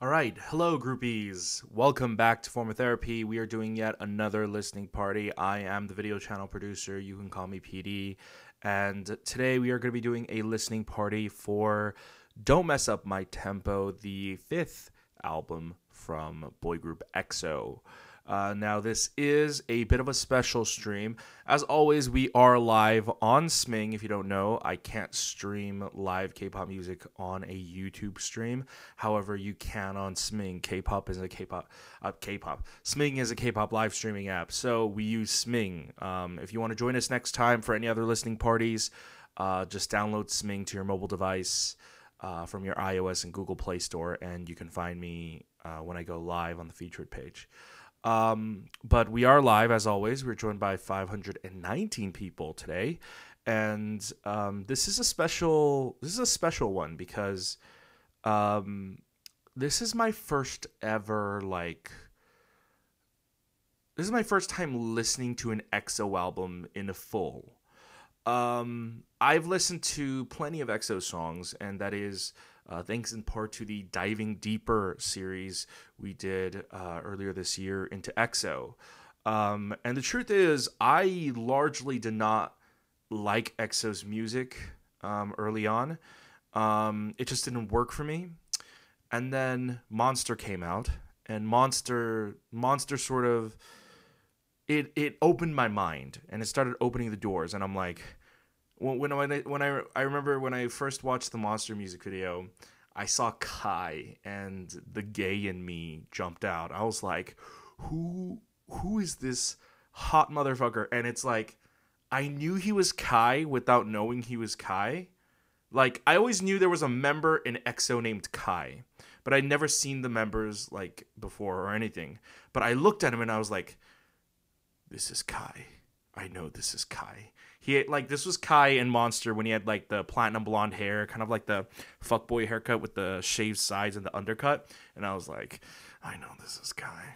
All right, hello groupies. Welcome back to Former Therapy. We are doing yet another listening party. I am the video channel producer. You can call me PD. And today we are going to be doing a listening party for Don't Mess Up My Tempo, the fifth album from boy group EXO. Now, this is a bit of a special stream. As always, we are live on Sming. If you don't know, I can't stream live K-pop music on a YouTube stream. However, you can on Sming. Sming is a K-pop live streaming app, so we use Sming. If you want to join us next time for any other listening parties, just download Sming to your mobile device from your iOS and Google Play Store, and you can find me when I go live on the featured page. But we are live as always. We're joined by 519 people today, and this is a special one because this is my first ever this is my first time listening to an EXO album in a full. I've listened to plenty of EXO songs, and that is thanks in part to the Diving Deeper series we did earlier this year into EXO. And the truth is, I largely did not like EXO's music early on. It just didn't work for me. And then Monster came out, and Monster sort of it opened my mind, and it started opening the doors, and I'm like, I remember when I first watched the Monster music video, I saw Kai, and the gay in me jumped out. I was like, who is this hot motherfucker? And it's like, I knew he was Kai without knowing he was Kai. Like, I always knew there was a member in EXO named Kai, but I'd never seen the members like before or anything. But I looked at him and I was like, this is Kai. I know this is Kai. This was Kai in Monster when he had like the platinum blonde hair, kind of like the fuckboy haircut with the shaved sides and the undercut. And I was like, I know this is Kai.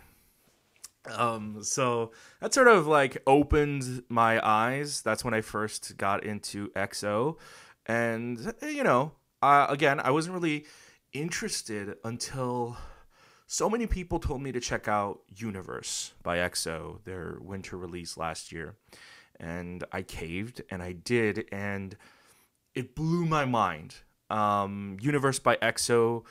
So that sort of like opened my eyes. That's when I first got into EXO. And, again, I wasn't really interested until so many people told me to check out Universe by EXO, their winter release last year. And I caved, and I did, and it blew my mind. Universe by EXO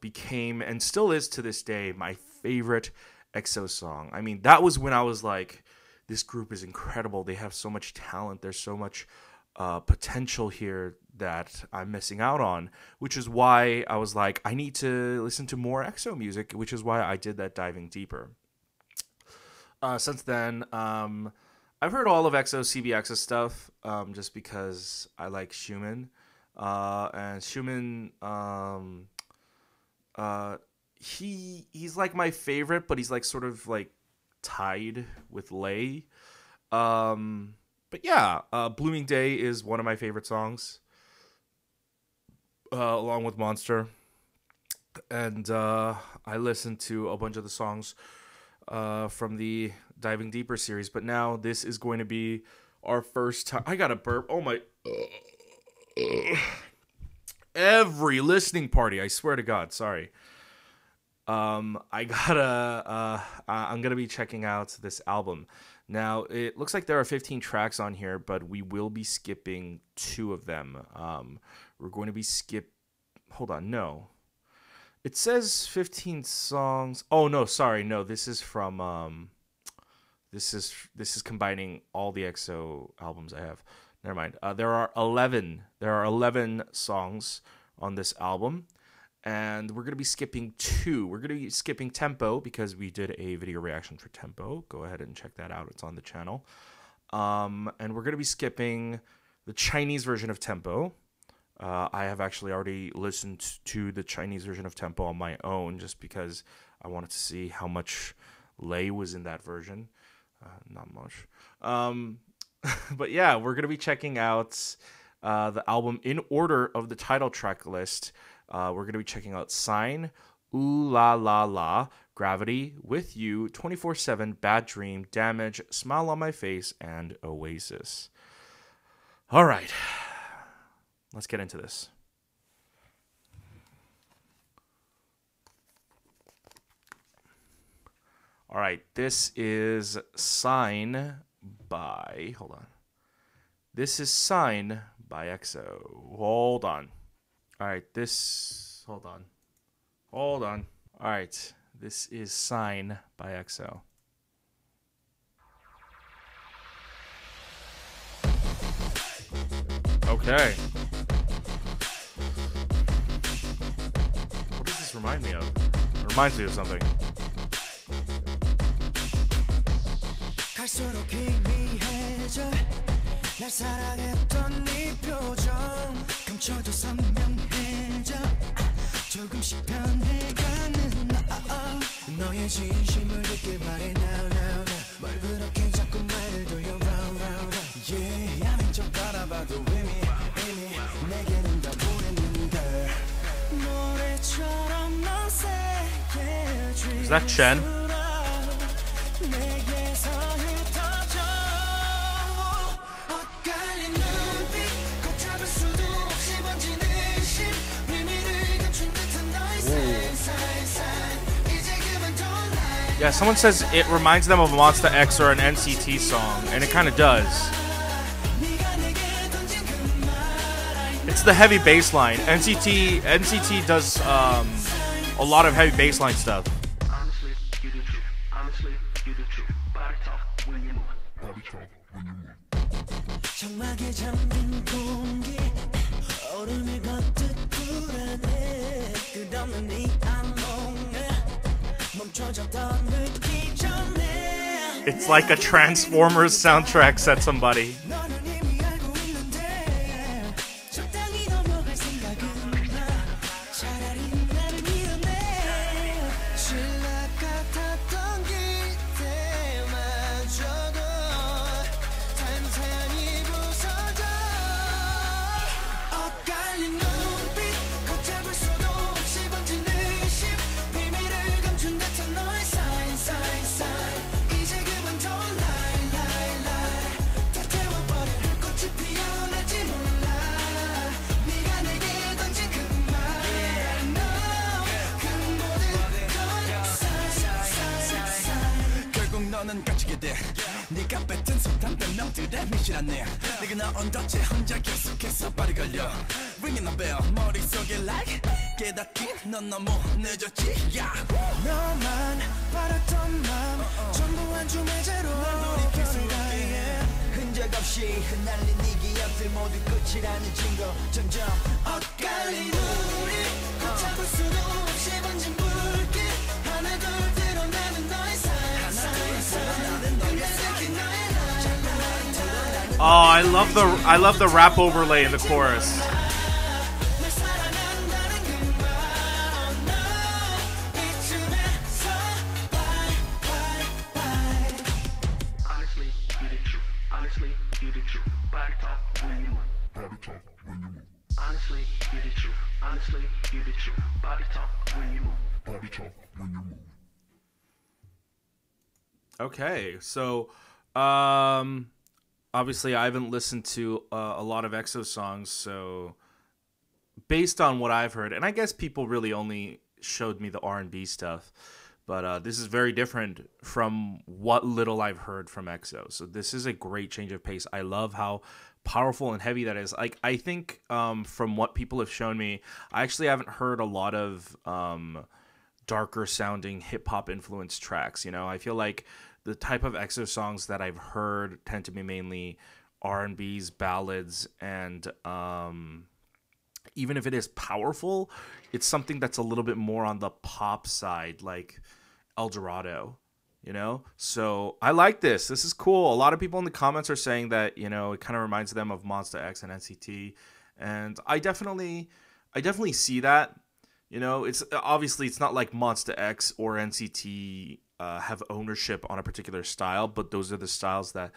became, and still is to this day, my favorite EXO song. I mean, that was when I was like, this group is incredible. They have so much talent. There's so much potential here that I'm missing out on, which is why I was like, I need to listen to more EXO music, which is why I did that Diving Deeper. Since then, I've heard all of EXO CBX's stuff, just because I like Schumann. And Schumann, he's like my favorite, but he's like sort of like tied with Lay. But yeah, Blooming Day is one of my favorite songs, along with Monster. And I listened to a bunch of the songs from the Diving Deeper series, but now this is going to be our first time. I got a burp. Oh my. Every listening party, I swear to God, sorry. I'm gonna be checking out this album. Now, it looks like there are 15 tracks on here, but we will be skipping 2 of them. We're going to be hold on, no. It says 15 songs. Oh no, sorry, no. This is from this is combining all the EXO albums I have. Never mind. There are 11 songs on this album, and we're going to be skipping 2. We're going to be skipping Tempo because we did a video reaction for Tempo. Go ahead and check that out. It's on the channel. And we're going to be skipping the Chinese version of Tempo. I have actually already listened to the Chinese version of Tempo on my own just because I wanted to see how much Lay was in that version. Not much. But yeah, we're going to be checking out the album in order of the title track list. We're going to be checking out Sign, Ooh La La La, Gravity, With You, 24/7, Bad Dream, Damage, Smile on My Face, and Oasis. All right. Let's get into this. All right, this is Sign by. Hold on. This is Sign by EXO. Hold on. All right, this. Hold on. Hold on. All right, this is Sign by EXO. Okay. What does this remind me of? It reminds me of something. 갈수록 희미해져 날 사랑했던 네 표정 감춰도 선명해져 조금씩 변해가는 나 너의 진심을 듣길 바래 now now now 뭘 그렇게 자꾸 말을 돌려 round round yeah 아닌 척 바라봐도 이미 내게는 다 보이는데 노래처럼 넌 새겨줄 Is that Chen? Yeah, someone says it reminds them of a Monster X or an NCT song, and it kind of does. It's the heavy bass line. NCT does a lot of heavy bass line stuff. It's like a Transformers soundtrack set somebody. 너는 갇히게 돼 네가 뱉은 숱한 변명들에 미실하네 네가 나온 덫에 혼자 계속해서 발이 걸려 Ringing a bell 머릿속에 like 깨닫긴 넌 너무 늦었지 yeah. 너만 바랐던 맘 전부 한 줌의 제로 널 돌이킬 수 없게 흔적 없이 흩날린 네 기억들 모두 끝이라는 증거 점점 엇갈린 우리 걷잡을 수도 없이 번진 불길 하나 둘 드러나는 너의 Oh, I love the rap overlay in the chorus. Honestly, you the truth. Honestly, you the truth. Body talk when you move. Body talk when you move. Honestly, you the truth. Honestly, you the truth. Body talk when you move. Body talk when you move. Okay, so obviously I haven't listened to a lot of EXO songs, so based on what I've heard, and I guess people really only showed me the R&B stuff, but this is very different from what little I've heard from EXO. So this is a great change of pace. I love how powerful and heavy that is. Like, I think from what people have shown me, I actually haven't heard a lot of darker sounding hip hop influenced tracks. You know, I feel like the type of EXO songs that I've heard tend to be mainly R&Bs, ballads, and even if it is powerful, it's something that's a little bit more on the pop side, like El Dorado, you know? So I like this. This is cool. A lot of people in the comments are saying that, you know, it kind of reminds them of Monster X and NCT, and I definitely see that. You know, it's obviously it's not like Monster X or NCT have ownership on a particular style, but those are the styles that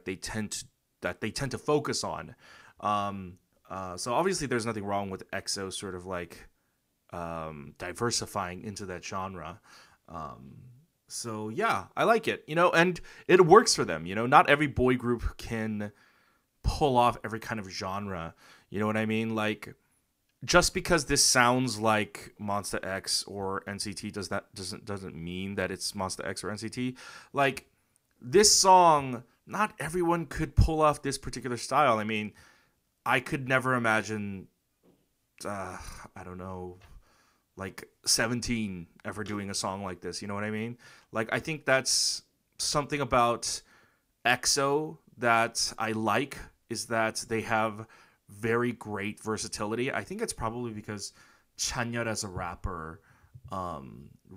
they tend to focus on. So obviously, there's nothing wrong with EXO sort of like diversifying into that genre. So yeah, I like it. You know, and it works for them. You know, not every boy group can pull off every kind of genre. You know what I mean? Like, just because this sounds like Monsta X or NCT doesn't mean that it's Monsta X or NCT. Like this song, not everyone could pull off this particular style. I mean, I could never imagine I don't know, like 17 ever doing a song like this. You know what I mean? Like I think that's something about EXO that I like, is that they have very great versatility. I think it's probably because Chanyeol as a rapper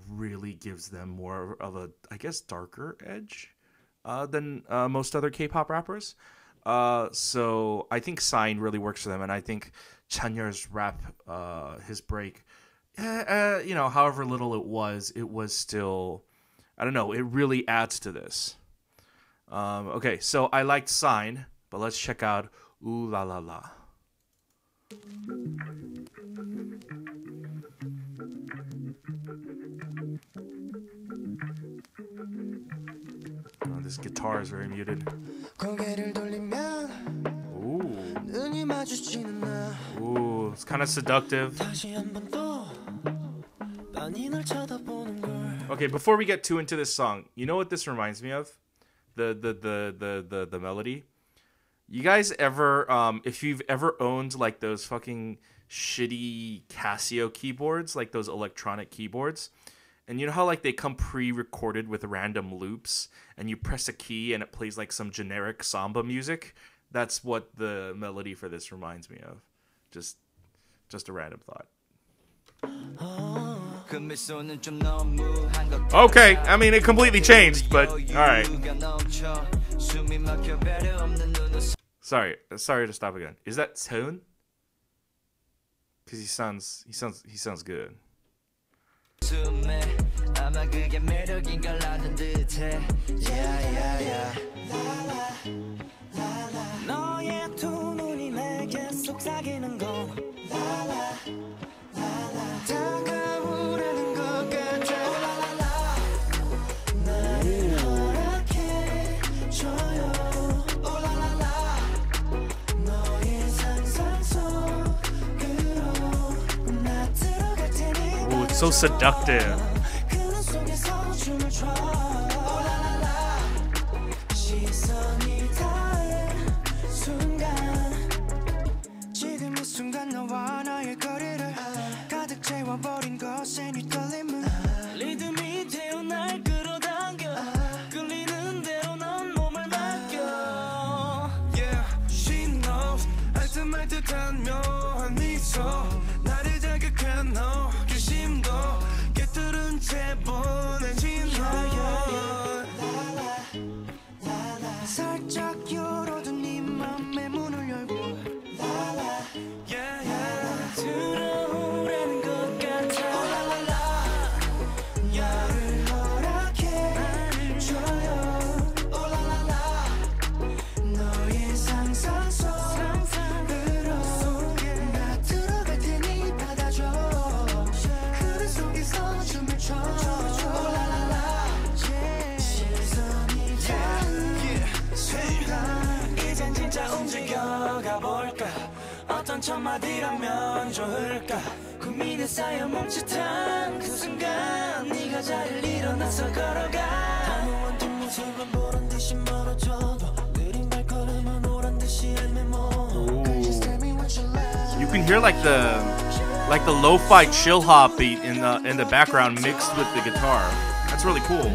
really gives them more of a, I guess, darker edge than most other K-pop rappers. So I think Sign really works for them, and I think Chanyeol's rap, his break, however little it was still, I don't know, it really adds to this. Okay, so I liked Sign, but let's check out Ooh La La La. Oh, this guitar is very muted. Ooh, it's kind of seductive. Okay, before we get too into this song, you know what this reminds me of? The melody. You guys ever, if you've ever owned like those fucking shitty Casio keyboards, like those electronic keyboards, and you know how like they come pre-recorded with random loops, and you press a key and it plays like some generic samba music? That's what the melody for this reminds me of. Just a random thought. Okay, I mean it completely changed, but all right. Sorry to stop again. Is that Seon? Because he sounds good. Ooh, it's so seductive. 첫마디라면 좋을까 고민에 쌓여 멈칫한 그 순간 네가 자리를 일어나서 걸어가 단호한 뒷모습은 보란 듯이 멀어져도 느린 발걸음은 오란 듯이 알매모 You can hear like the lo-fi chill hop beat in the background mixed with the guitar. That's really cool.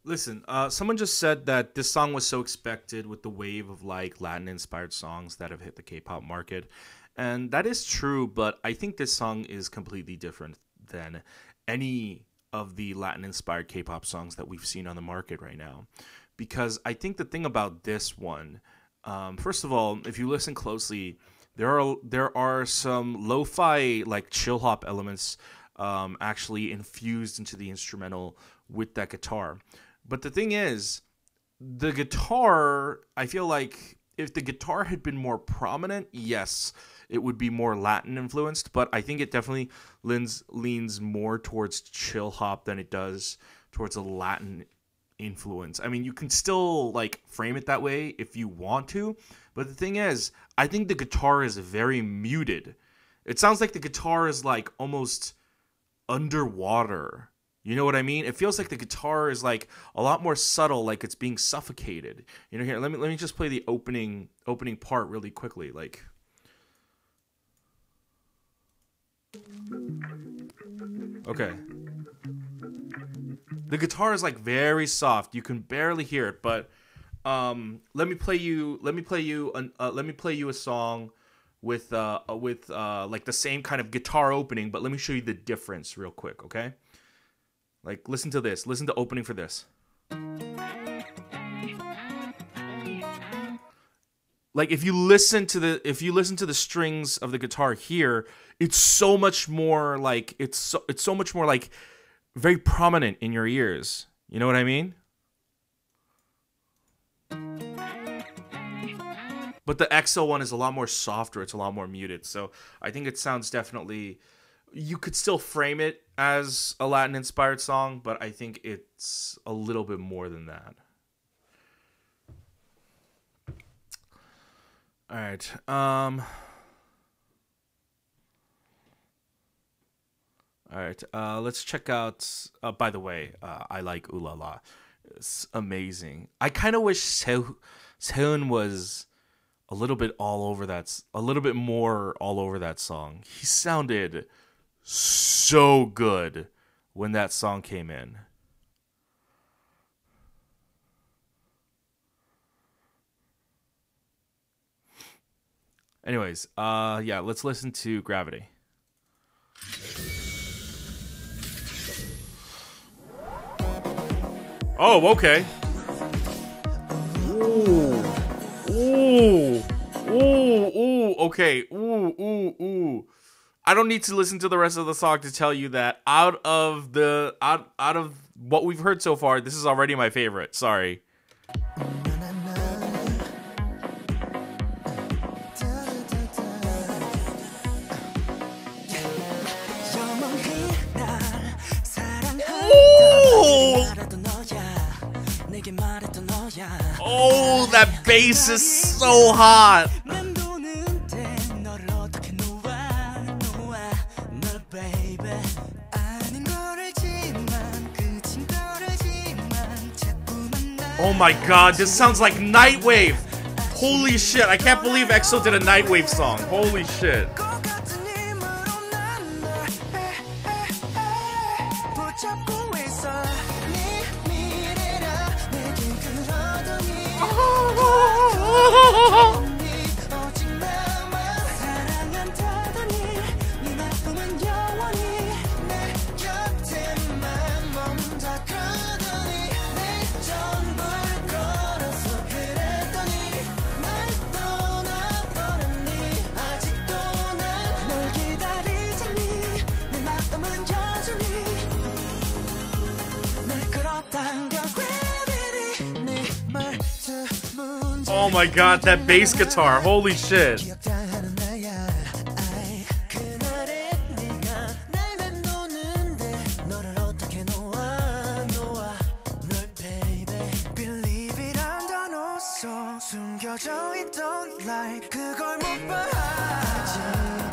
Listen, someone just said that this song was so expected with the wave of like Latin-inspired songs that have hit the K-pop market, and that is true. But I think this song is completely different than any of the Latin-inspired K-pop songs that we've seen on the market right now, because I think the thing about this one, First of all, if you listen closely, there are some lo-fi like chill hop elements actually infused into the instrumental with that guitar. But the thing is, the guitar, I feel like if the guitar had been more prominent, yes, it would be more Latin influenced, but I think it definitely leans more towards chill hop than it does towards a Latin influence. I mean, you can still like frame it that way if you want to, but the thing is, I think the guitar is very muted. It sounds like the guitar is like almost underwater. You know what I mean? It feels like the guitar is like a lot more subtle, like it's being suffocated. You know, here, let me just play the opening part really quickly, like. Okay. The guitar is like very soft. You can barely hear it, but let me play you a song with like the same kind of guitar opening, but let me show you the difference real quick, okay? Like listen to this. Listen to opening for this. Like if you listen to the strings of the guitar here, it's so much more like it's so much more like very prominent in your ears. You know what I mean? But the EXO one is a lot more softer. It's a lot more muted. So I think it sounds definitely. You could still frame it as a Latin inspired song, but I think it's a little bit more than that. All right. All right. Let's check out. By the way, I like Ooh La La. It's amazing. I kind of wish Seun was a little bit a little bit more all over that song. He sounded so good when that song came in. Anyways, yeah, let's listen to Gravity. Oh, okay. Ooh. Ooh. Ooh, ooh, okay. Ooh, ooh, ooh. I don't need to listen to the rest of the song to tell you that out of what we've heard so far, this is already my favorite. Sorry. Oh, that bass is so hot. Oh my god, this sounds like Nightwave. Holy shit, I can't believe EXO did a Nightwave song. Holy shit. Oh my god, that bass guitar, holy shit.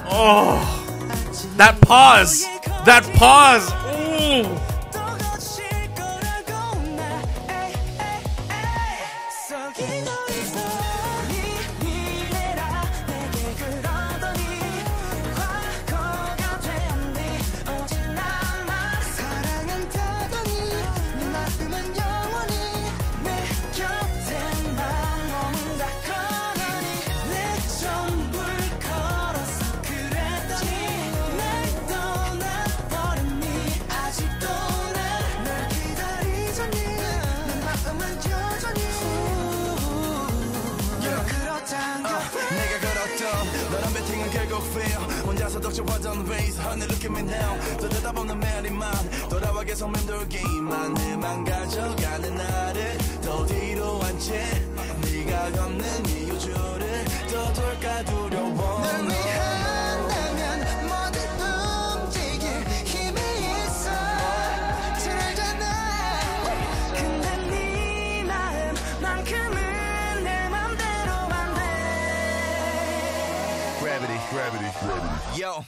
Oh, that pause, ooh. feel 혼자서 덕질하던 race honey look at me now 또 대답 없는 메아리만 돌아와 계속 맴돌기만 해만 가져가는 나를 더 뒤로 앉지 네가 걷는 이유주를 더 돌까 두려워 널 위한다면 뭐든 움직일 힘이 있어 잘 알잖아 근데 네 마음만큼은 내 맘대로 안 돼 Gravity Yo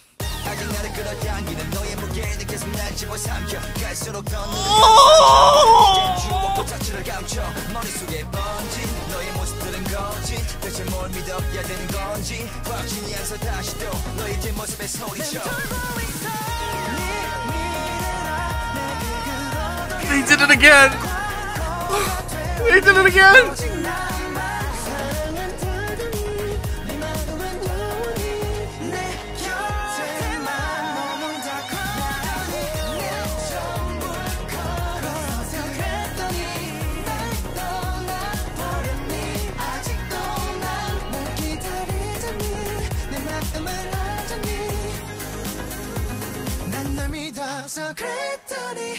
아직 나를 끌어당기는 너의 무게는 계속 날 집어삼켜 갈수록 더 느려 주먹도 자취를 감춰 머릿속에 번진 너의 모습들은 거짓 대체 뭘 믿어야 되는 건지 확신이 안 서 다시 또 너의 뒷모습에 소리쳐 They did it again! They did it again! 그랬더니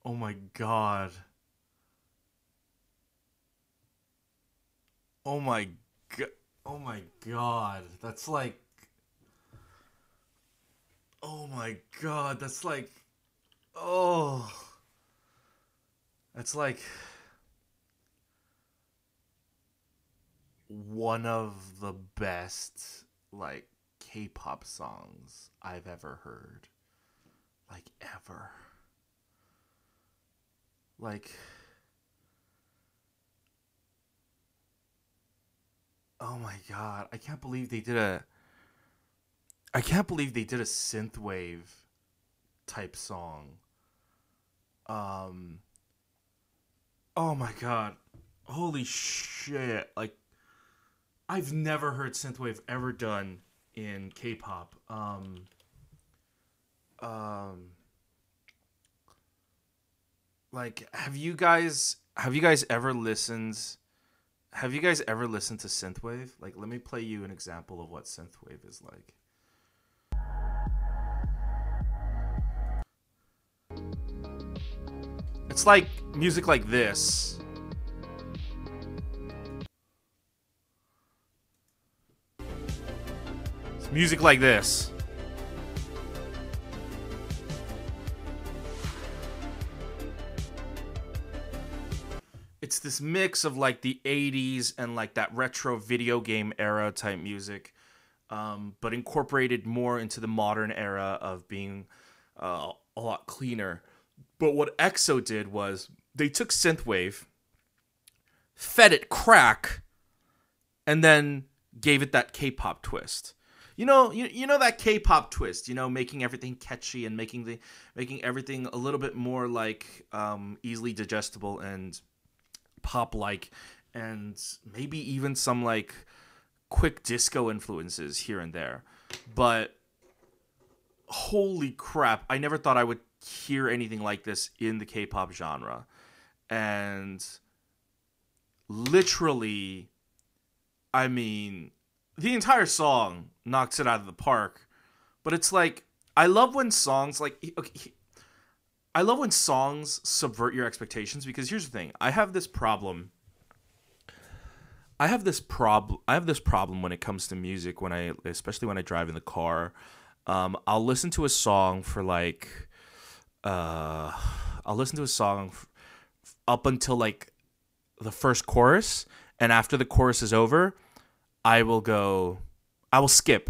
Oh my god. Oh my god. Oh my god. That's like. Oh my god. That's like. Oh. That's like. One of the best, like, K-pop songs I've ever heard. Like, ever. Like. Oh my god, I can't believe they did a synthwave type song. Oh my god. Holy shit. Like, I've never heard synthwave ever done in K-pop. Like, have you guys ever listened to synthwave? Like, let me play you an example of what synthwave is like. It's like music like this. It's music like this. It's this mix of like the 80s and like that retro video game era type music, but incorporated more into the modern era of being a lot cleaner. But what EXO did was they took synthwave, fed it crack, and then gave it that K-pop twist. You know that K-pop twist. You know, making everything catchy and making everything a little bit more like easily digestible and pop-like, and maybe even some like quick disco influences here and there. But holy crap, I never thought I would hear anything like this in the K-pop genre. And literally, I mean, the entire song knocks it out of the park. But it's like, I love when songs subvert your expectations, because here's the thing. I have this problem when it comes to music, especially when I drive in the car. I'll listen to a song for like up until like the first chorus, and after the chorus is over, I will skip.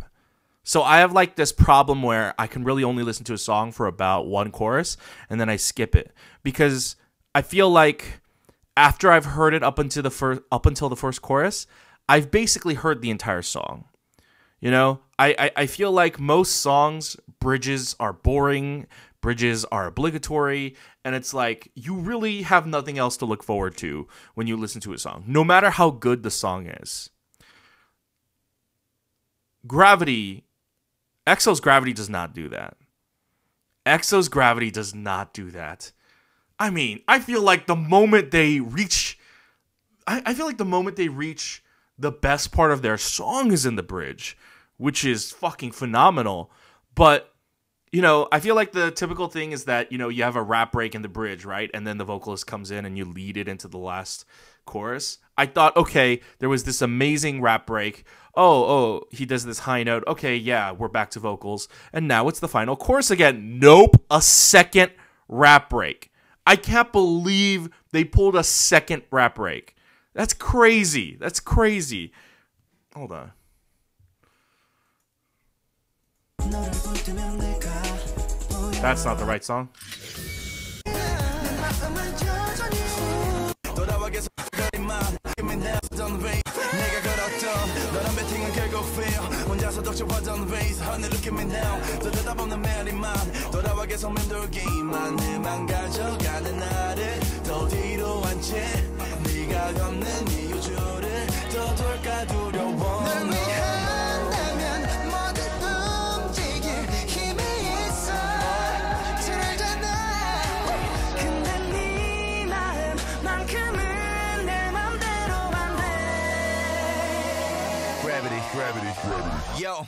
So I have like this problem where I can really only listen to a song for about one chorus, and then I skip it, because I feel like after I've heard it up until the first chorus, I've basically heard the entire song. You know, I feel like most songs bridges are boring, bridges are obligatory, and it's like you really have nothing else to look forward to when you listen to a song, no matter how good the song is. Gravity, EXO's Gravity does not do that. EXO's Gravity does not do that. I mean, I feel like the moment they reach the best part of their song is in the bridge, which is fucking phenomenal. But, you know, I feel like the typical thing is that, you know, you have a rap break in the bridge, right? And then the vocalist comes in and you lead it into the last chorus. I thought, okay, there was this amazing rap break. Oh, he does this high note. Okay, yeah, we're back to vocals. And now it's the final chorus again. Nope, a second rap break. I can't believe they pulled a second rap break. That's crazy. That's crazy. Hold on. That's not the right song. Gravity. Yo.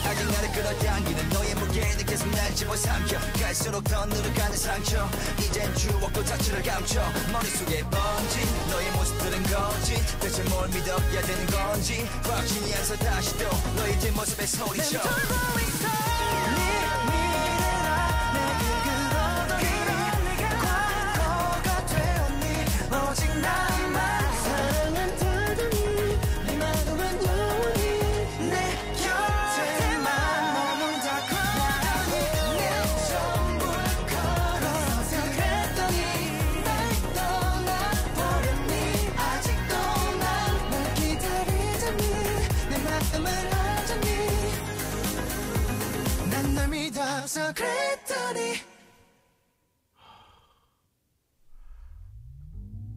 아직 나를 끌어당기는 너의 무게는 계속 날 집어삼켜 갈수록 더 늘어가는 상처 이젠 추억도 자취를 감춰 머릿속에 번진 너의 모습들은 거짓 대체 뭘 믿어야 되는 건지 확신이 안 서 다시 또 너의 뒷모습에 소리쳐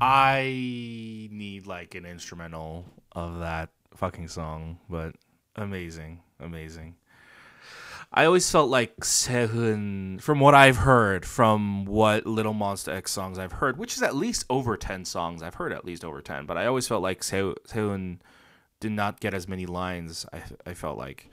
I need like an instrumental of that fucking song, but amazing. I always felt like Sehun, from what I've heard, from what Little Monster X songs I've heard, which is at least over 10 songs. I've heard at least over 10, but I always felt like Sehun did not get as many lines, I felt like.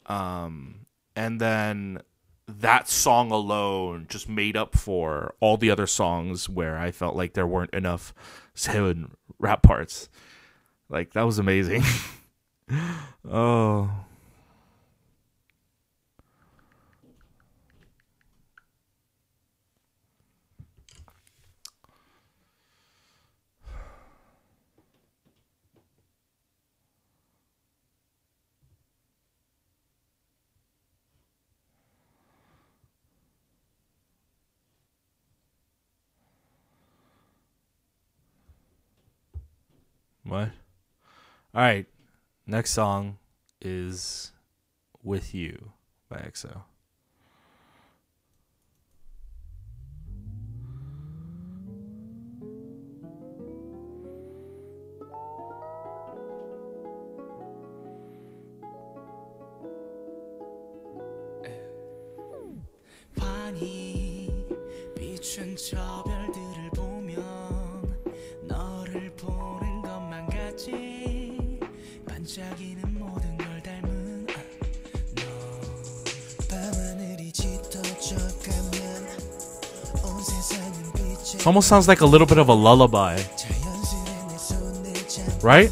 And then that song alone just made up for all the other songs where I felt like there weren't enough Sehun rap parts. Like, that was amazing. Oh. What? All right. Next song is With You by EXO. 환히 비춘 저 별들을 보면 너를 보는 것만 같지 반짝이는 모든 걸 닮은 너 밤하늘이 짙어져가면 온 세상은 빛에 It almost sounds like a little bit of a lullaby, 자연스레 내 손을 잡고 right?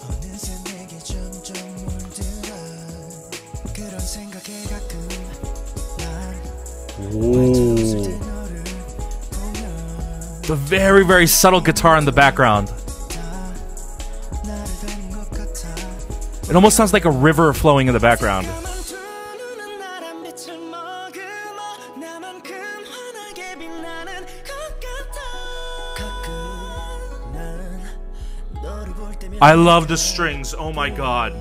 어느새 내게 점점 물들어 그런 생각에 가끔 난 Ooh. The very, very subtle guitar in the background. It almost sounds like a river flowing in the background. I love the strings. Oh my god.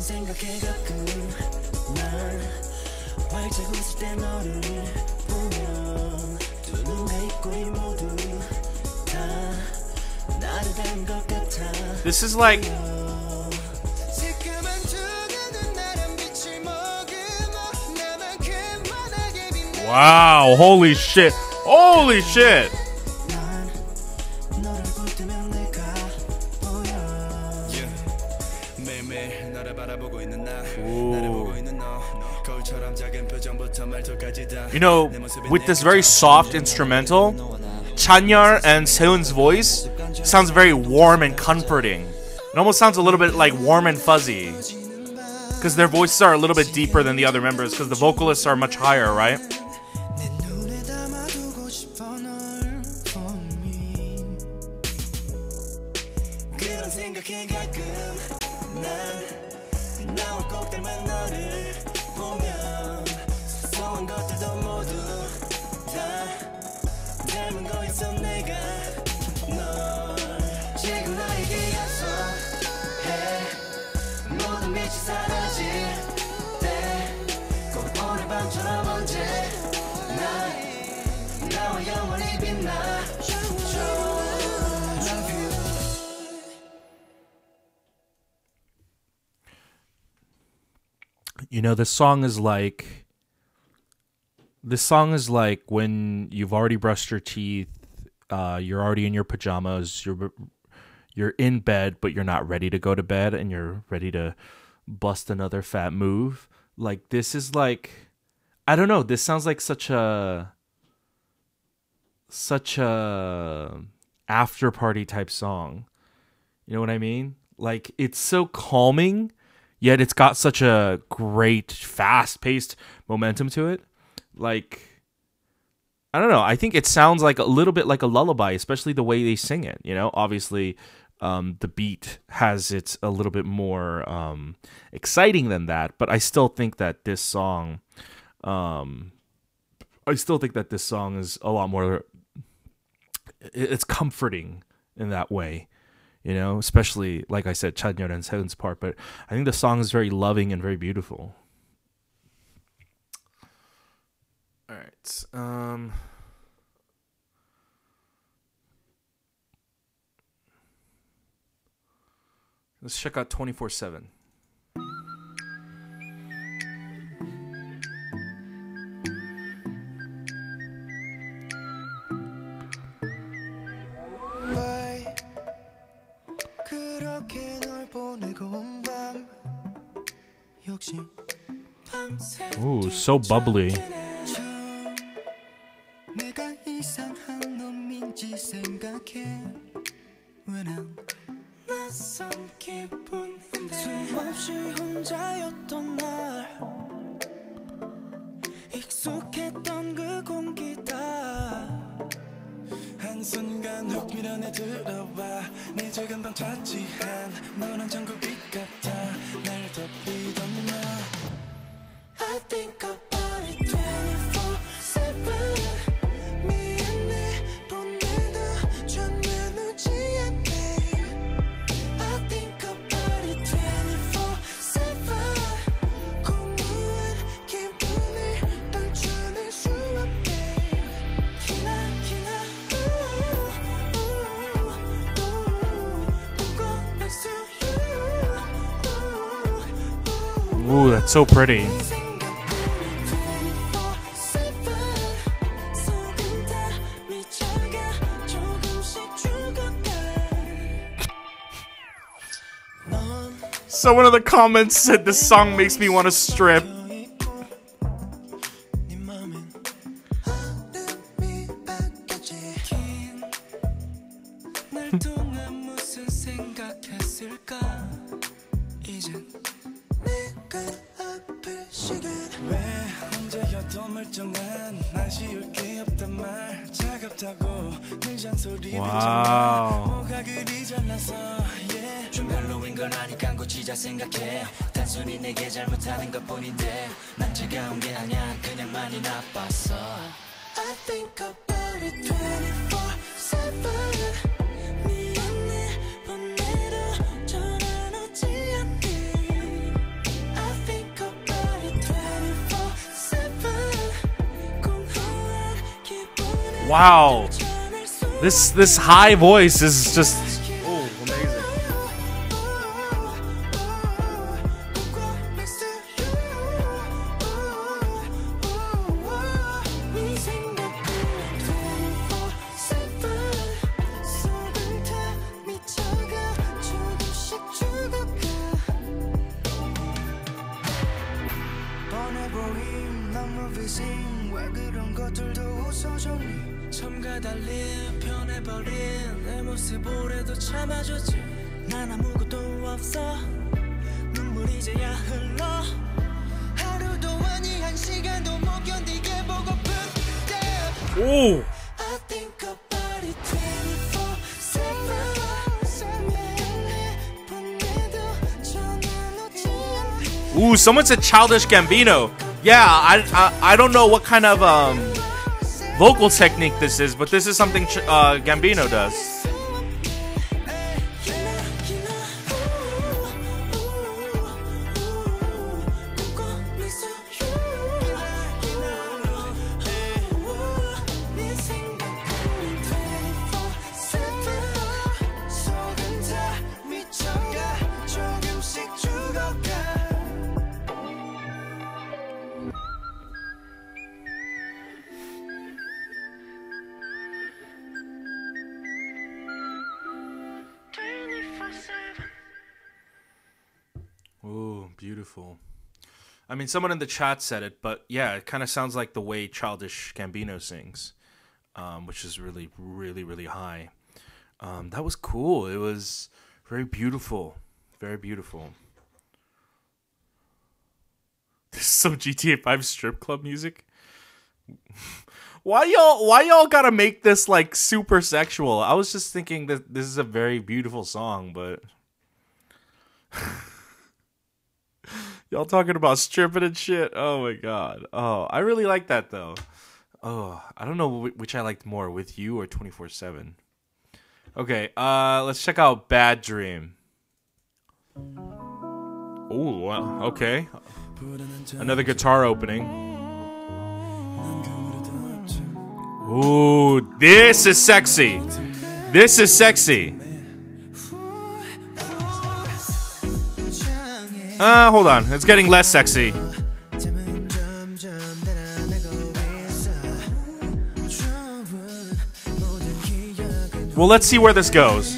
생각해 가끔 난 활짝 웃을 때 너를 보면 두 눈에 입꼬리 모두 다 나를 닮은 것 같아. This is like wow, holy shit. Holy shit. You know, with this very soft instrumental, Chanyeol and Seun's voice sounds very warm and comforting. It almost sounds a little bit like warm and fuzzy, because their voices are a little bit deeper than the other members, because the vocalists are much higher, right? You know, this song is like when you've already brushed your teeth, you're already in your pajamas, you're in bed, but you're not ready to go to bed, and you're ready to bust another fat move. Like, this is like, I don't know, this sounds like such a after party type song. You know what I mean? Like, it's so calming, yet it's got such a great fast-paced momentum to it. Like, I don't know, I think it sounds like a little bit like a lullaby, especially the way they sing it. You know, obviously the beat has it's a little bit more exciting than that, but I still think that this song is a lot more, it's comforting in that way, you know, especially, like I said, Chanyeol and Seun's part, but I think the song is very loving and very beautiful. All right. Let's check out 24/7. Ooh, so bubbly. Ooh, that's so pretty. Someone in the comments said this song makes me want to strip. Wow. Wow. This high voice is just amazing. 처음과 달리 변해버린 내 모습 올해도 참아줬지 난 아무것도 없어 눈물이 이제야 흘러 하루도 아니 한 시간도 못 견디게 보고픈 오. I think about it 24/7 Ooh, someone said Childish Gambino. Yeah, I don't know what kind of vocal technique this is, but this is something Gambino does. Ooh, beautiful. I mean, someone in the chat said it, but yeah, it kind of sounds like the way Childish Gambino sings, which is really, really, really high. That was cool. It was very beautiful. Very beautiful. This is some GTA 5 strip club music. Why y'all gotta make this like super sexual? I was just thinking that this is a very beautiful song, but y'all talking about stripping and shit. Oh my god. Oh, I really like that though. Oh, I don't know which I liked more, With You or 24/7. Okay, let's check out Bad Dream. Oh, wow. Okay. Another guitar opening. Ooh, this is sexy. This is sexy. Hold on. It's getting less sexy. Well, let's see where this goes.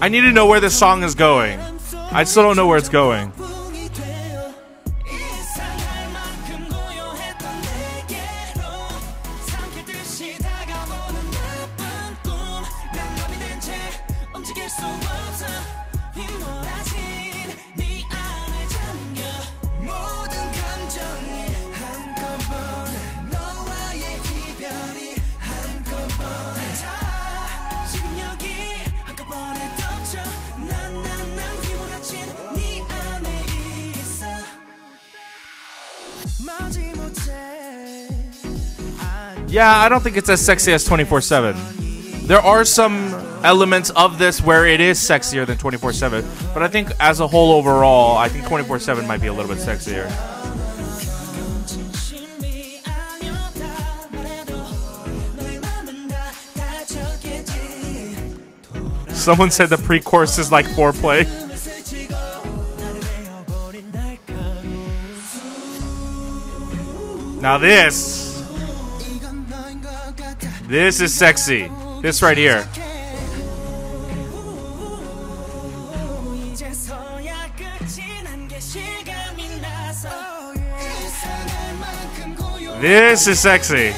I need to know where this song is going. I still don't know where it's going. Yeah, I don't think it's as sexy as 24/7. There are some elements of this where it is sexier than 24/7, but I think as a whole overall, I think 24/7 might be a little bit sexier. Someone said the pre-chorus is like foreplay. Now this is sexy. This right here. This is sexy.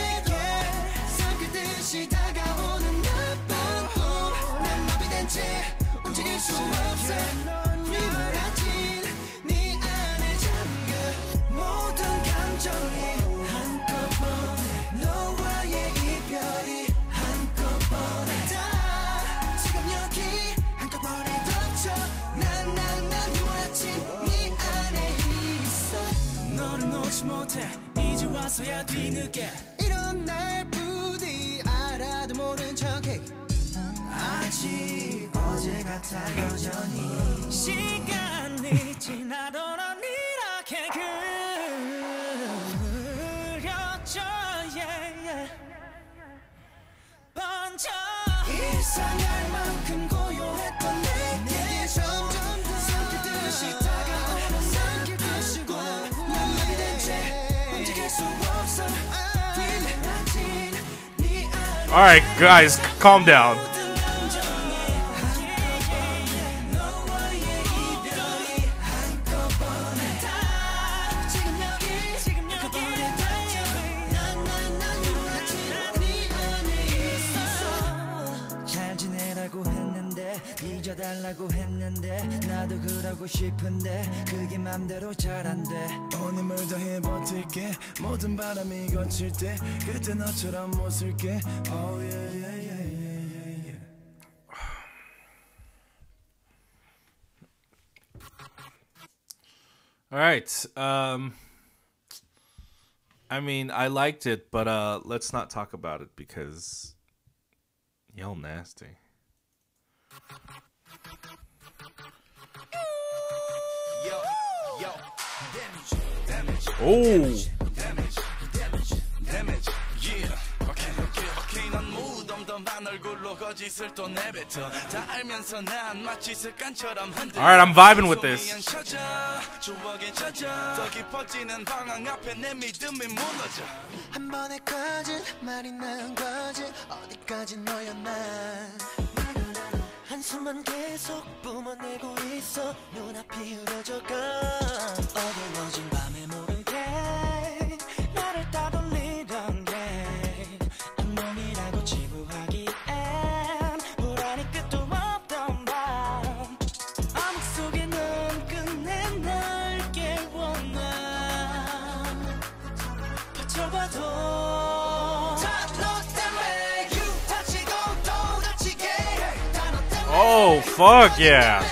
못해 이제 와서야 뒤늦게 이런 날 부디 알아도 모른 척해 아직 어제 같아 여전히 시간이 지나도 넌 이렇게 그려져 번져 이상할 만큼 고요했던 내게 점점 더 삼키듯이 다가오는 남길 듯이 나만 대체 움직일 수 없어 Alright, guys, calm down. 잊어달라고 했는데 나도 그러고 싶은데 그게 맘대로 잘 안 돼 오늘 뭘 더 해 버틸게 모든 바람이 거칠 때 그때 너처럼 못 쓸게 Oh yeah yeah yeah yeah yeah Alright, I mean, I liked it, but let's not talk about it because y'all nasty. Oh. Alright, I'm vibing with this. 한 번에 꺼진 말이 난 거지 어디까지 너였나 한숨만 계속 뿜어내고 있어 눈앞이 흐려져가 어두워진 밤에 모르게 나를 따돌리던 게 악몽이라고 치부하기엔 불안이 끝도 없던 밤 암흑 속에 넌 끝내 날 깨워나 버텨봐도 Oh, fuck yeah.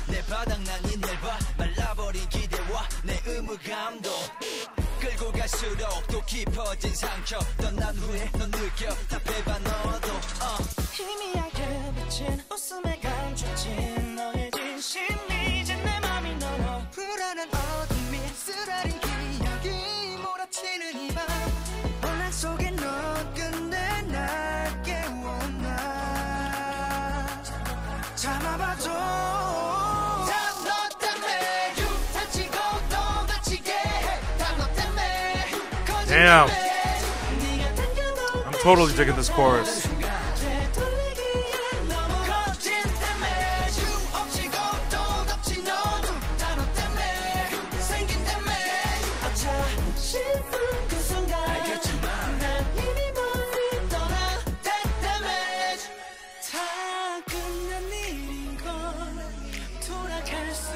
내 바닥난 날 봐 말라버린 기대와 내 의무감도 끌고 갈수록 또 깊어진 상처 떠난 후에 넌 느껴 답해봐 너도 희미하게 비친 웃음에 감춰진 너의 진심이 이제 내 맘이 넘어 불안한 어둠이 쓰라린 기억이 몰아치는 이 밤 혼란 속에 너 끝내 날 깨워나 참아봐줘 Damn. I'm totally digging this chorus.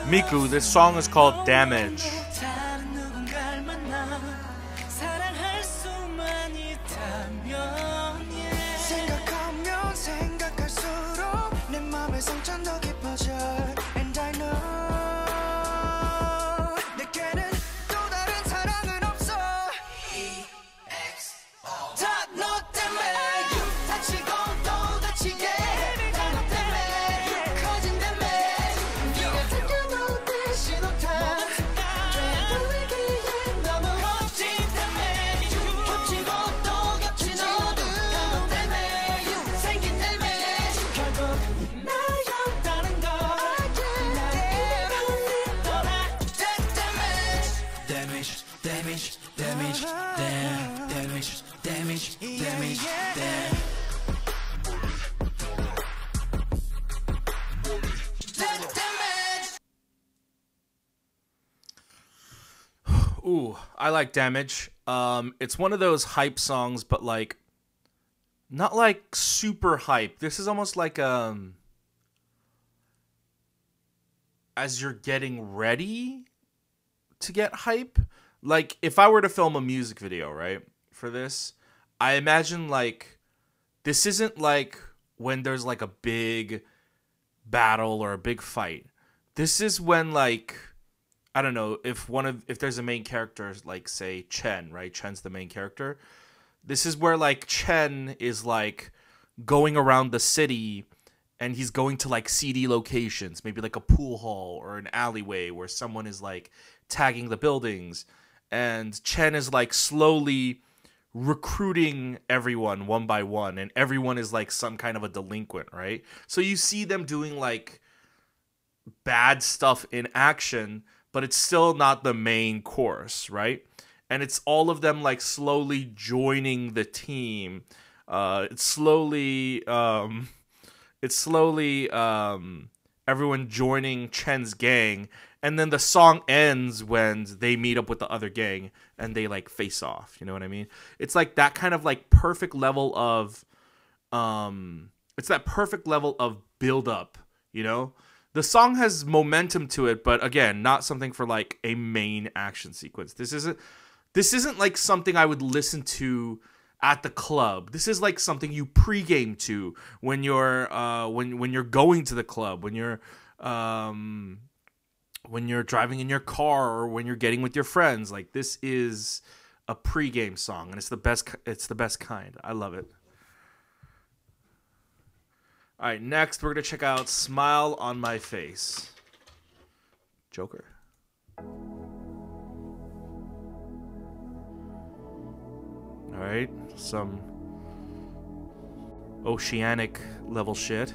Miku, this song is called Damage. And I know 내게는 또 다른 사랑은 없어 EXO 다 너 때문에 다치고 또 다치게 다 너 때문에 커진다며 네가 당겨놓은 내 신호탄 되돌리기엔 너무 멋진다며 겹치고 또 겹친 너도 다 너 때문에 생긴다며 결국 나였다는 걸 Damage, damage, damage, damn, damage, damage, damage, damn. Ooh, I like Damage. It's one of those hype songs, but like not like super hype. This is almost like as you're getting ready to get hype. Like if I were to film a music video, right, for this, I imagine like this isn't like when there's like a big battle or a big fight. This is when like I don't know if there's a main character like say Chen, right? Chen's the main character. This is where like Chen is like going around the city and he's going to like seedy locations, maybe like a pool hall or an alleyway where someone is like tagging the buildings, and Chen is like slowly recruiting everyone one by one, and everyone is like some kind of a delinquent, right? So you see them doing like bad stuff in action, but it's still not the main course, right? And it's all of them like slowly joining the team. It's slowly everyone joining Chen's gang, and then the song ends when they meet up with the other gang and they like face off. You know what I mean? It's like that kind of like perfect level of it's that perfect level of build up, you know? The song has momentum to it, but again, not something for like a main action sequence. This isn't like something I would listen to at the club. This is like something you pregame to when you're when you're going to the club, when you're driving in your car, or when you're getting with your friends. Like this is a pregame song, and it's the best kind. I love it. All right, next we're gonna check out "Smile on My Face." Joker. All right, some oceanic level shit.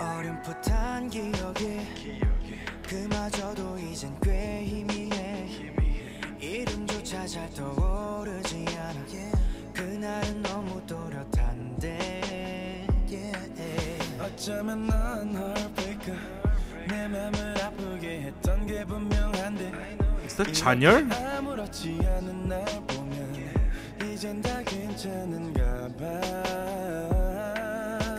어렴풋한 기억에 그마저도 이젠 꽤 희미해 이름조차 잘 떠오르지 않아 그날은 너무 또렷한데 어쩌면 넌 얼굴까 내 맘을 아프게 했던 게 분명한데 Is that 찬열? 아무렇지 않은 날 보면 이젠 다 괜찮은가 봐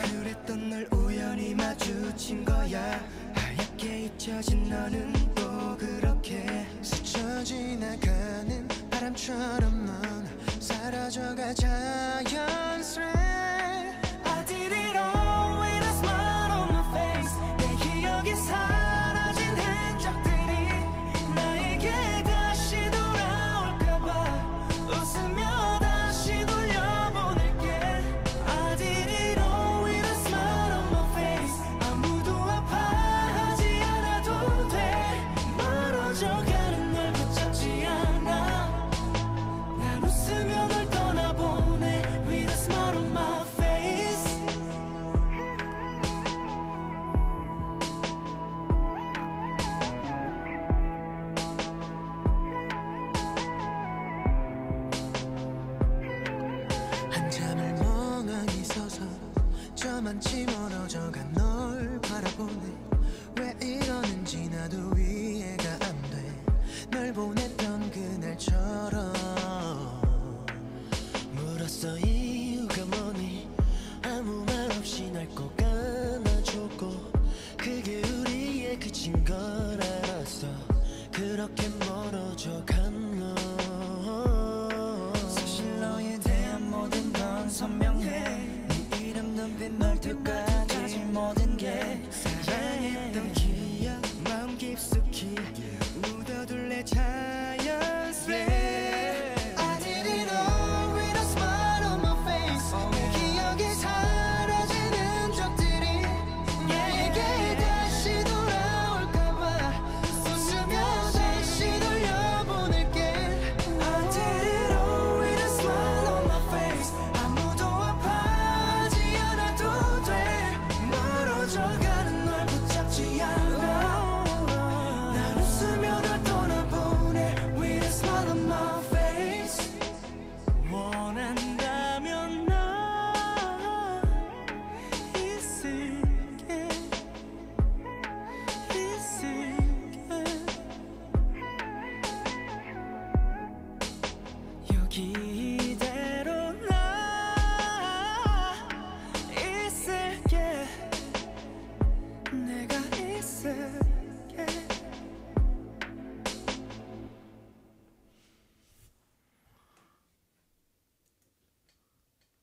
그랬던 날 우연히 마주친 거야 하얗게 잊혀진 너는 또 그렇게 스쳐 지나가는 바람처럼 넌 사라져가 자연스레 I did it all with a smile on my face 내 기억에 사라진 흔적들이 나에게 다시 돌아올까봐 웃으며 다시 돌려보낼게 I did it all with a smile on my face 아무도 아파하지 않아도 돼 멀어져가는 널 붙잡지 않아 난 웃으며 널 떠나보내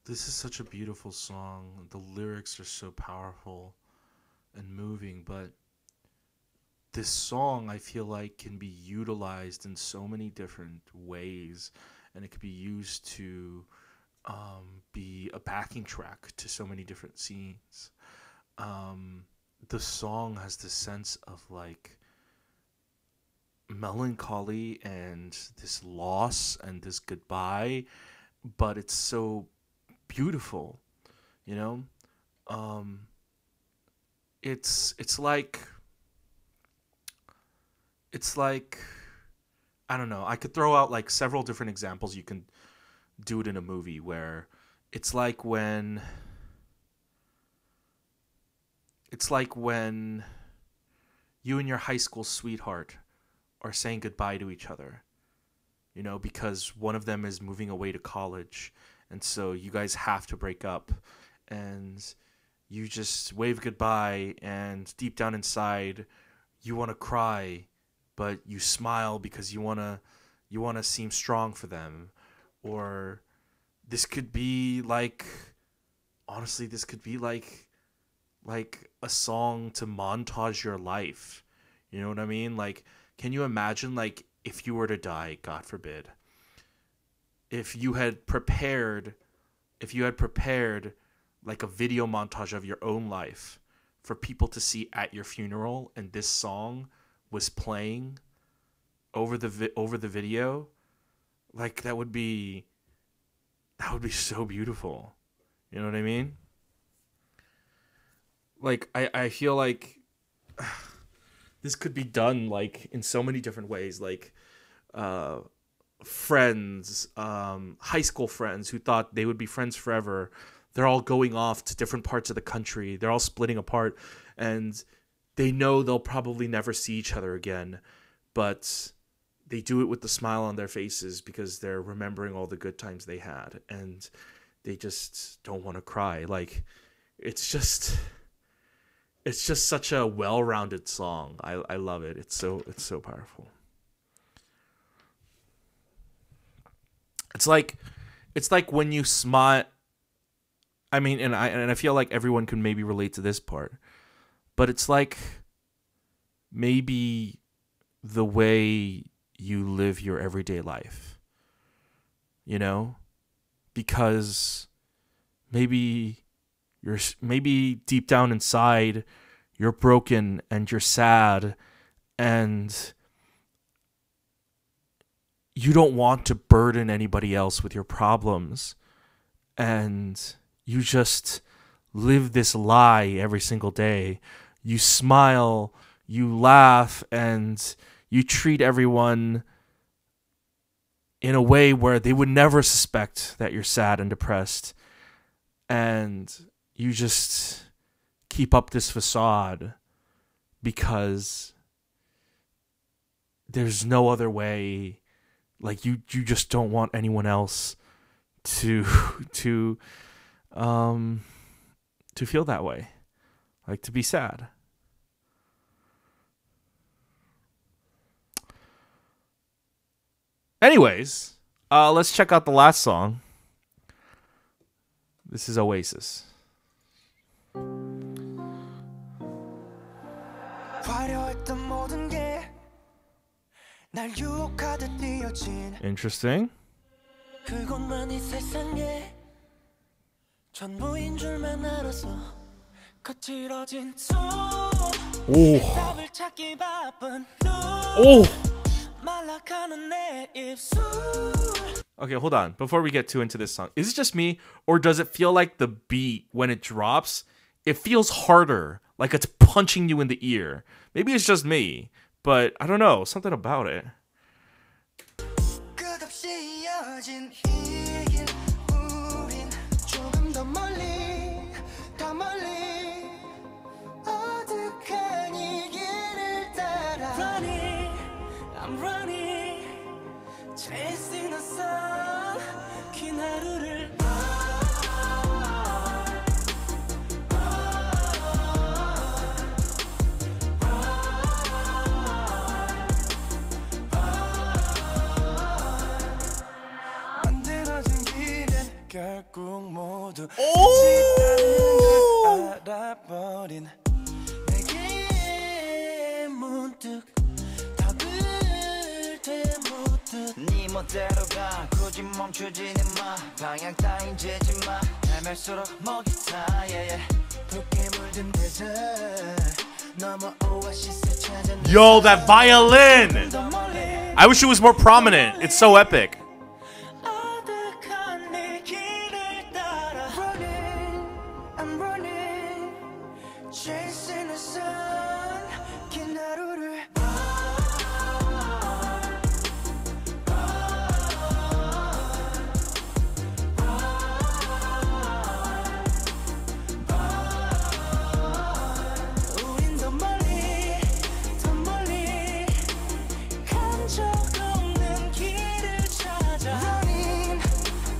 This is such a beautiful song. The lyrics are so powerful and moving, but this song I feel like can be utilized in so many different ways, and it could be used to be a backing track to so many different scenes. The song has this sense of like melancholy and this loss and this goodbye, but it's so beautiful, you know. It's like I don't know. I could throw out like several different examples. You can do it in a movie where it's like when you and your high school sweetheart are saying goodbye to each other, you know, because one of them is moving away to college, and so you guys have to break up, and you just wave goodbye, and deep down inside you want to cry, but you smile because you want to seem strong for them. Or this could be like, honestly, this could be like a song to montage your life. You know what I mean? Like, can you imagine, like, if you were to die, God forbid, if you had prepared like a video montage of your own life for people to see at your funeral, and this song was playing over the video, like, that would be so beautiful. You know what I mean? Like, I feel like this could be done like in so many different ways. Like, friends, high school friends who thought they would be friends forever, they're all going off to different parts of the country. They're all splitting apart, and they know they'll probably never see each other again, but they do it with the smile on their faces because they're remembering all the good times they had, and they just don't want to cry. Like, it's just such a well-rounded song. I love it. It's so powerful. It's like when you smile. I mean, and I feel like everyone can maybe relate to this part, but it's like maybe the way you live your everyday life, you know, because maybe deep down inside you're broken and you're sad, and you don't want to burden anybody else with your problems, and you just live this lie every single day. You smile, you laugh, and you treat everyone in a way where they would never suspect that you're sad and depressed. And you just keep up this facade because there's no other way. Like, you just don't want anyone else to feel that way, like to be sad. Anyways, let's check out the last song. This is Oasis. Interesting. Oh. Okay, hold on. Before we get too into this song, is it just me, or does it feel like the beat, when it drops, it feels harder, like it's punching you in the ear? Maybe it's just me, but I don't know, something about it. 결국 모두 Oh! 알아버린 내게 문득 답을 되묻듯 네 멋대로 가 굳이 멈추지는 마 방향 따윈 재지 마 헤맬수록 먹이 타 붉게 물든 데서 넘어 오아시스에 찾아 Yo, that violin! I wish it was more prominent. It's so epic. 어둑한 내 길을 따라 Running, I'm running Chasing the sun 긴 하루를 우린 더 멀리 더 멀리 간 적 없는 길을 찾아 Running,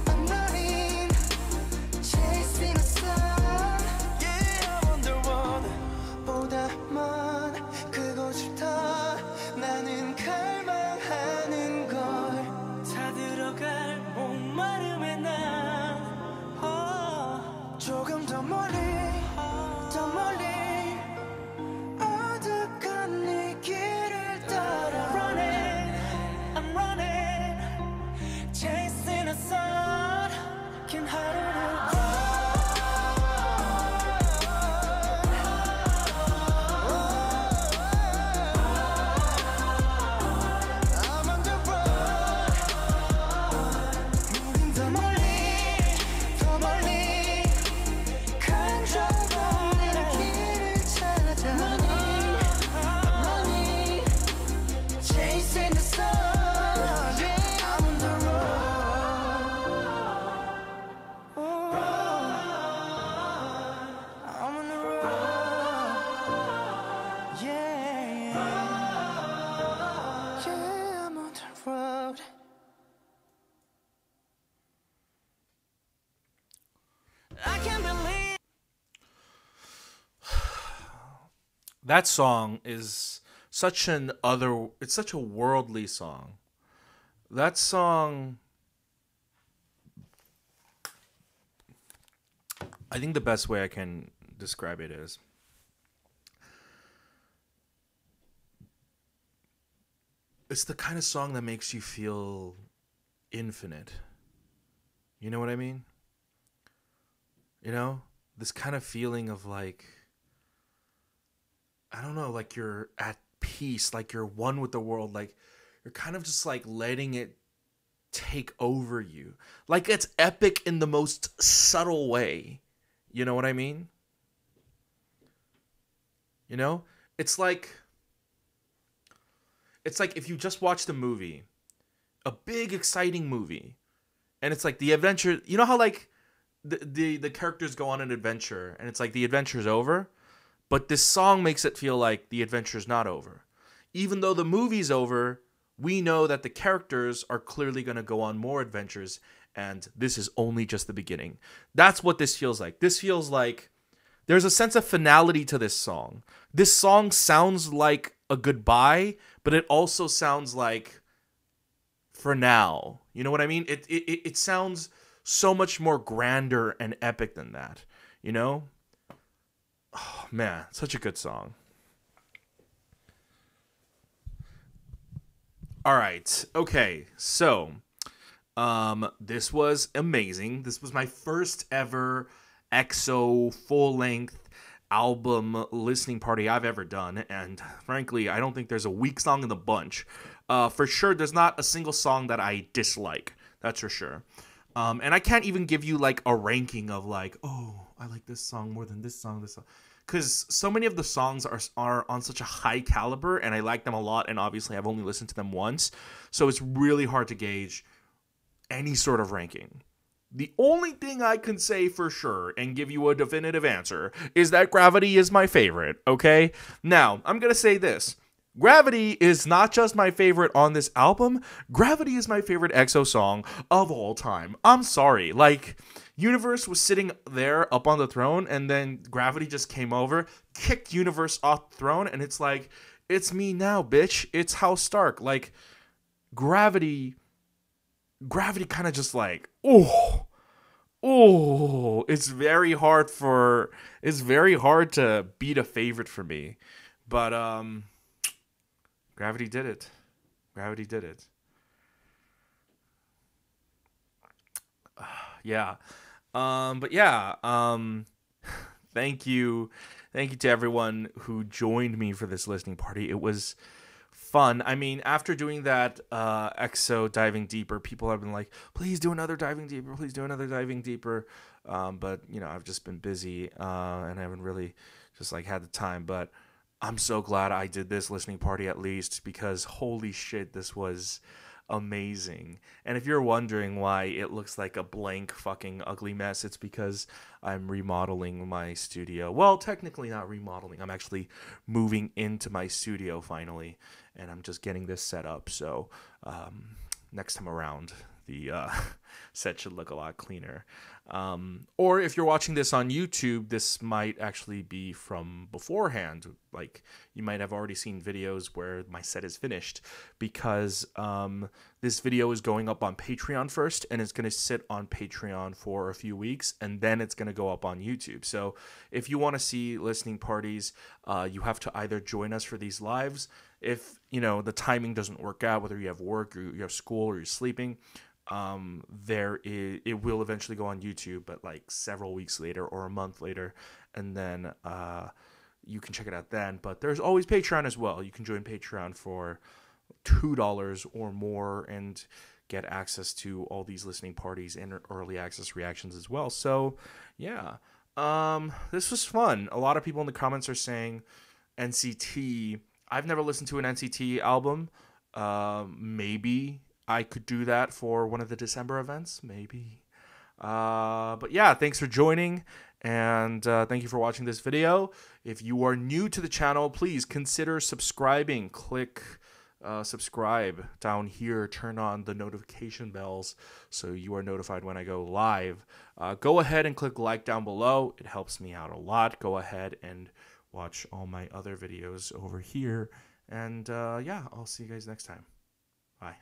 I'm running Chasing the sun Yeah, I'm on the road 보다 먼 그곳을 더 나는 갈망하는 걸 다 들어갈 목마름에 난 조금 더 멀리 더 멀리 어둑한 네 길을 따라 Running, I'm running Chasing the sun 긴 하루를 I'm on the road 우린 더 멀리 간 적 없는 길을 찾아 Running Chasing the sun Yeah, I'm on the road I'm on the road Yeah, yeah, I'm on the road I can't believe That song is such it's such a worldly song. That song, I think the best way I can describe it is it's the kind of song that makes you feel infinite. You know what I mean? You know? This kind of feeling of like, I don't know, like you're at peace, like you're one with the world, like you're kind of just like letting it take over you. Like it's epic in the most subtle way. You know what I mean? You know? It's like if you just watched a movie, a big exciting movie, and it's like the adventure, you know how like the characters go on an adventure and it's like the adventure's over, but this song makes it feel like the adventure's not over. Even though the movie's over, we know that the characters are clearly going to go on more adventures, and this is only just the beginning. That's what this feels like. This feels like there's a sense of finality to this song. This song sounds like a goodbye, but it also sounds like for now. You know what I mean? It sounds so much more grander and epic than that, you know? Oh, man, such a good song. All right. Okay. So, this was amazing. This was my first ever EXO full-length album listening party I've ever done, and frankly, I don't think there's a weak song in the bunch. For sure, there's not a single song that I dislike. That's for sure. And I can't even give you like a ranking of like, oh, I like this song more than this song, because so many of the songs are on such a high caliber, and I like them a lot, and obviously I've only listened to them once, so it's really hard to gauge any sort of ranking. The only thing I can say for sure and give you a definitive answer is that Gravity is my favorite, okay? Now, I'm gonna say this. Gravity is not just my favorite on this album. Gravity is my favorite EXO song of all time. I'm sorry. Like, Universe was sitting there up on the throne, and then Gravity just came over, kicked Universe off the throne, and it's like, it's me now, bitch. It's House Stark. Like, Gravity kind of just like, oh, Oh, it's very hard to beat a favorite for me. But Gravity did it. Gravity did it. Yeah. But yeah, thank you. Thank you to everyone who joined me for this listening party. It was fun. I mean, after doing that EXO diving deeper, people have been like, please do another diving deeper, please do another diving deeper. But you know, I've just been busy and I haven't really just like had the time. But I'm so glad I did this listening party at least because holy shit, this was amazing. And if you're wondering why it looks like a blank fucking ugly mess, it's because I'm remodeling my studio. Well, technically not remodeling. I'm actually moving into my studio finally, and I'm just getting this set up. So next time around, the set should look a lot cleaner. Or if you're watching this on YouTube, this might actually be from beforehand. Like you might have already seen videos where my set is finished because this video is going up on Patreon first and it's going to sit on Patreon for a few weeks and then it's going to go up on YouTube. So if you want to see listening parties, you have to either join us for these lives. If, you know, the timing doesn't work out, whether you have work or you have school or you're sleeping, it will eventually go on YouTube, but like several weeks later or a month later, and then you can check it out then. But there's always Patreon as well. You can join Patreon for $2 or more and get access to all these listening parties and early access reactions as well. So yeah, this was fun. A lot of people in the comments are saying NCT. I've never listened to an NCT album. Maybe I could do that for one of the December events, maybe. But yeah, thanks for joining, and thank you for watching this video. If you are new to the channel, please consider subscribing. Click subscribe down here. Turn on the notification bells so you are notified when I go live. Go ahead and click like down below. It helps me out a lot. Go ahead and watch all my other videos over here. And yeah, I'll see you guys next time. Bye.